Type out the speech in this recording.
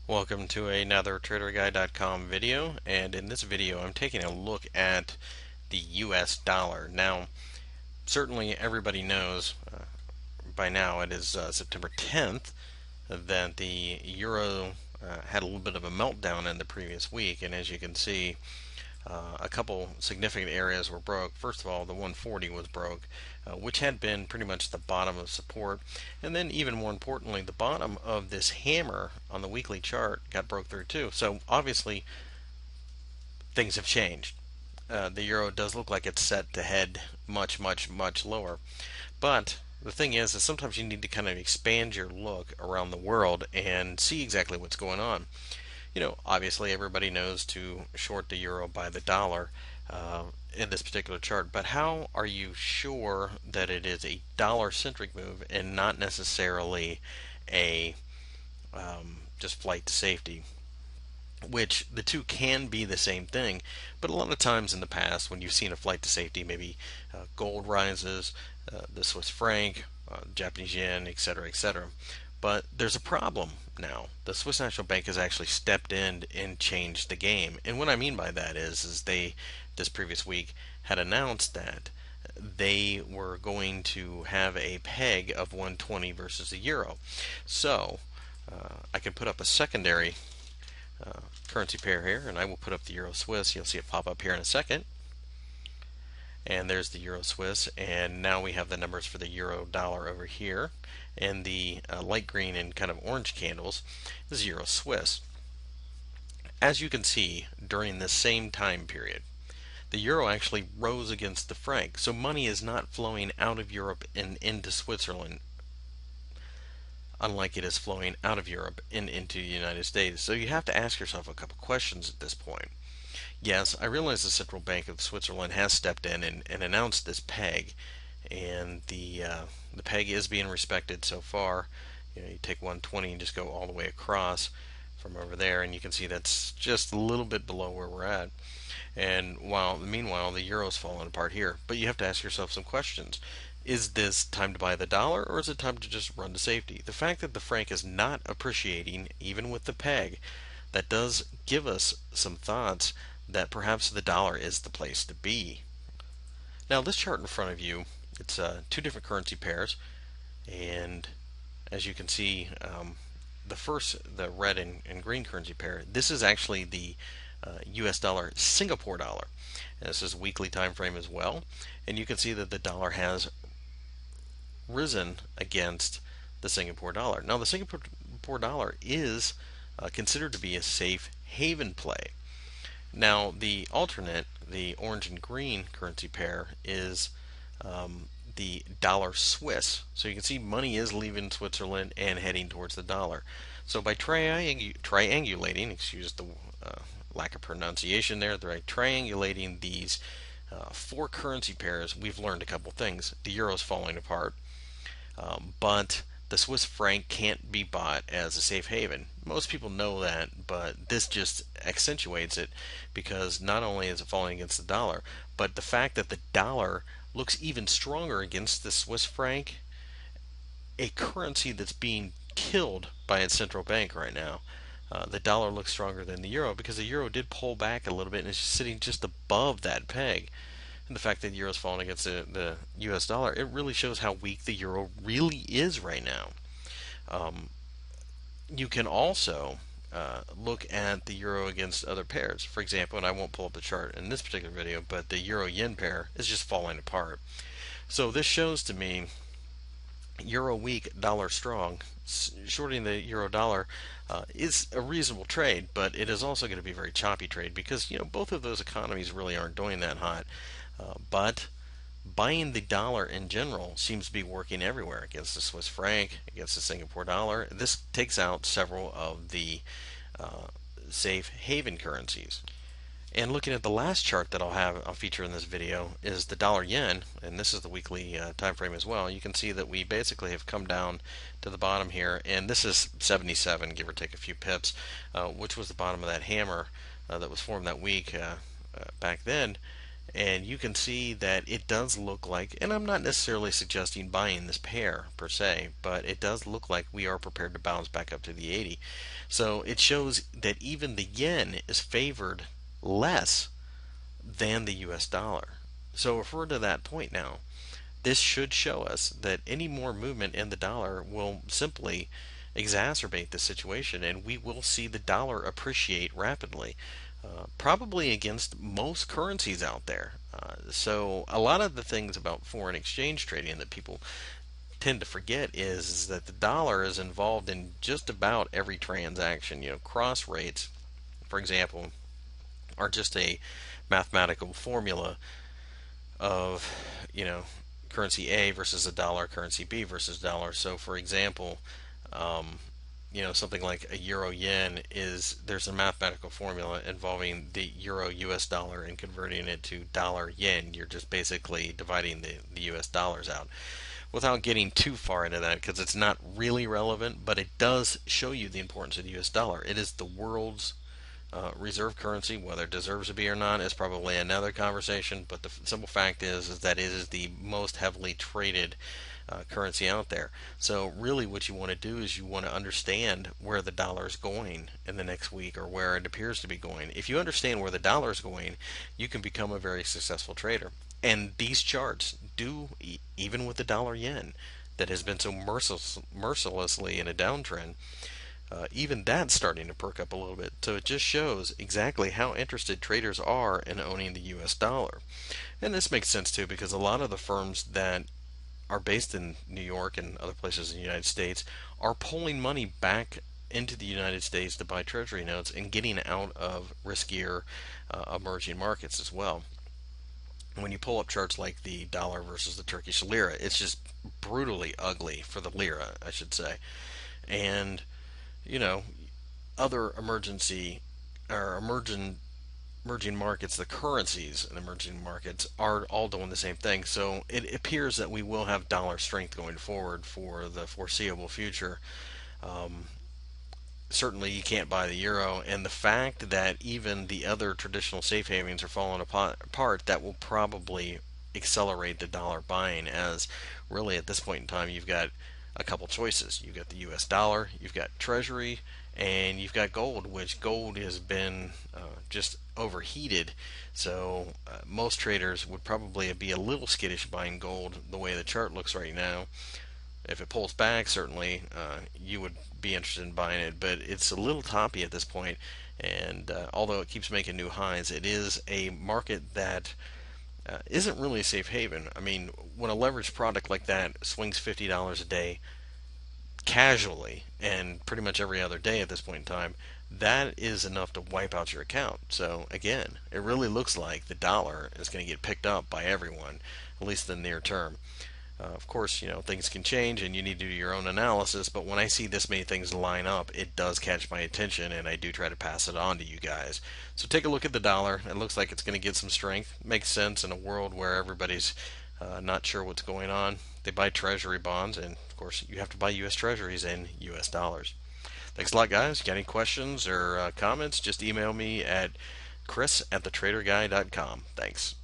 Welcome to another TraderGuide.com video, and in this video I'm taking a look at the US dollar. Now, certainly everybody knows by now it is September 10th that the euro had a little bit of a meltdown in the previous week, and as you can see, a couple significant areas were broke. First of all, the 140 was broke, which had been pretty much the bottom of support. And then, even more importantly, the bottom of this hammer on the weekly chart got broke through too. So, obviously, things have changed. The euro does look like it's set to head much, much, much lower. But the thing is sometimes you need to kind of expand your look around the world and see exactly what's going on. Obviously everybody knows to short the euro by the dollar in this particular chart, but how are you sure that it is a dollar-centric move and not necessarily a just flight to safety? Which the two can be the same thing, but a lot of times in the past, when you've seen a flight to safety, maybe gold rises, the Swiss franc, Japanese yen, etc., etc. But there's a problem now. The Swiss National Bank has actually stepped in and changed the game. And what I mean by that is they, this previous week, had announced that they were going to have a peg of 120 versus the euro. So I can put up a secondary currency pair here, and I will put up the Euro Swiss. You'll see it pop up here in a second. And there's the Euro Swiss, and now we have the numbers for the Euro dollar over here, and the light green and kind of orange candles is Euro Swiss. As you can see, during the same time period, the euro actually rose against the franc, so money is not flowing out of Europe and into Switzerland, unlike it is flowing out of Europe and into the United States. So you have to ask yourself a couple questions at this point. Yes, I realize the Central Bank of Switzerland has stepped in and announced this peg, and the peg is being respected so far. You take 120 and just go all the way across from over there, and you can see that's just a little bit below where we're at. And meanwhile, the euro's falling apart here. But you have to ask yourself some questions. Is this time to buy the dollar, or is it time to just run to safety? The fact that the franc is not appreciating, even with the peg, that does give us some thoughts that perhaps the dollar is the place to be. Now, this chart in front of you, it's two different currency pairs, and as you can see, the red and green currency pair, this is actually the US dollar Singapore dollar. And this is weekly time frame as well, and you can see that the dollar has risen against the Singapore dollar. Now, the Singapore dollar is considered to be a safe haven play. Now, the alternate, the orange and green currency pair, is the dollar Swiss. So you can see money is leaving Switzerland and heading towards the dollar. So by triangulating, excuse the lack of pronunciation there, by triangulating these four currency pairs, we've learned a couple things. The euro's falling apart, but the Swiss franc can't be bought as a safe haven. Most people know that, but this just accentuates it, because not only is it falling against the dollar, but the fact that the dollar looks even stronger against the Swiss franc, a currency that's being killed by its central bank right now. The dollar looks stronger than the euro because the euro did pull back a little bit and is sitting just above that peg. And the fact that the euro is falling against the US dollar, it really shows how weak the euro really is right now. You can also look at the euro against other pairs. For example, and I won't pull up the chart in this particular video, but the euro yen pair is just falling apart. So this shows to me euro weak, dollar strong. Shorting the euro dollar is a reasonable trade, but it is also going to be a very choppy trade because both of those economies really aren't doing that hot. But buying the dollar in general seems to be working everywhere against the Swiss franc, against the Singapore dollar. This takes out several of the safe haven currencies. And looking at the last chart that I'll feature in this video is the dollar yen, and this is the weekly time frame as well. You can see that we basically have come down to the bottom here, and this is 77, give or take a few pips, which was the bottom of that hammer that was formed that week back then. And you can see that it does look like, and I'm not necessarily suggesting buying this pair per se, but it does look like we are prepared to bounce back up to the 80. So it shows that even the yen is favored less than the US dollar. So if we're to that point now, this should show us that any more movement in the dollar will simply exacerbate the situation, and we will see the dollar appreciate rapidly, probably against most currencies out there. So, a lot of the things about foreign exchange trading that people tend to forget is that the dollar is involved in just about every transaction. Cross rates, for example, are just a mathematical formula of, you know, currency A versus a dollar, currency B versus dollar. So, for example, um, something like a euro yen is there's a mathematical formula involving the euro US dollar and converting it to dollar yen. You're just basically dividing the US dollars out without getting too far into that because it's not really relevant, but it does show you the importance of the US dollar. It is the world's reserve currency. Whether it deserves to be or not is probably another conversation, but the simple fact is that it is the most heavily traded currency out there. So really what you want to do is you want to understand where the dollar is going in the next week or where it appears to be going. If you understand where the dollar is going, you can become a very successful trader. And these charts do, even with the dollar yen that has been so mercilessly in a downtrend, even that's starting to perk up a little bit. So it just shows exactly how interested traders are in owning the US dollar. And this makes sense too because a lot of the firms that are based in New York and other places in the United States are pulling money back into the United States to buy treasury notes and getting out of riskier emerging markets as well. When you pull up charts like the dollar versus the Turkish lira, it's just brutally ugly for the lira, I should say. And you know, other emergency or emerging markets, the currencies in emerging markets are all doing the same thing. So it appears that we will have dollar strength going forward for the foreseeable future. Um, Certainly, you can't buy the euro, and the fact that even the other traditional safe havens are falling apart, that will probably accelerate the dollar buying. As really at this point in time, you've got a couple choices. You've got the U.S. dollar, you've got Treasury, and you've got gold, which gold has been just overheated. So most traders would probably be a little skittish buying gold the way the chart looks right now. If it pulls back, certainly you would be interested in buying it, but it's a little toppy at this point. And although it keeps making new highs, it is a market that isn't really a safe haven. I mean, when a leveraged product like that swings $50 a day casually and pretty much every other day at this point in time, that is enough to wipe out your account. So again, it really looks like the dollar is going to get picked up by everyone, at least in the near term. Of course, things can change and you need to do your own analysis, but when I see this many things line up, it does catch my attention and I do try to pass it on to you guys. So take a look at the dollar. It looks like it's going to get some strength. Makes sense in a world where everybody's not sure what's going on. They buy treasury bonds, and of course, you have to buy U.S. treasuries in U.S. dollars. Thanks a lot, guys. Got any questions or comments? Just email me at chris@thetraderguy.com. Thanks.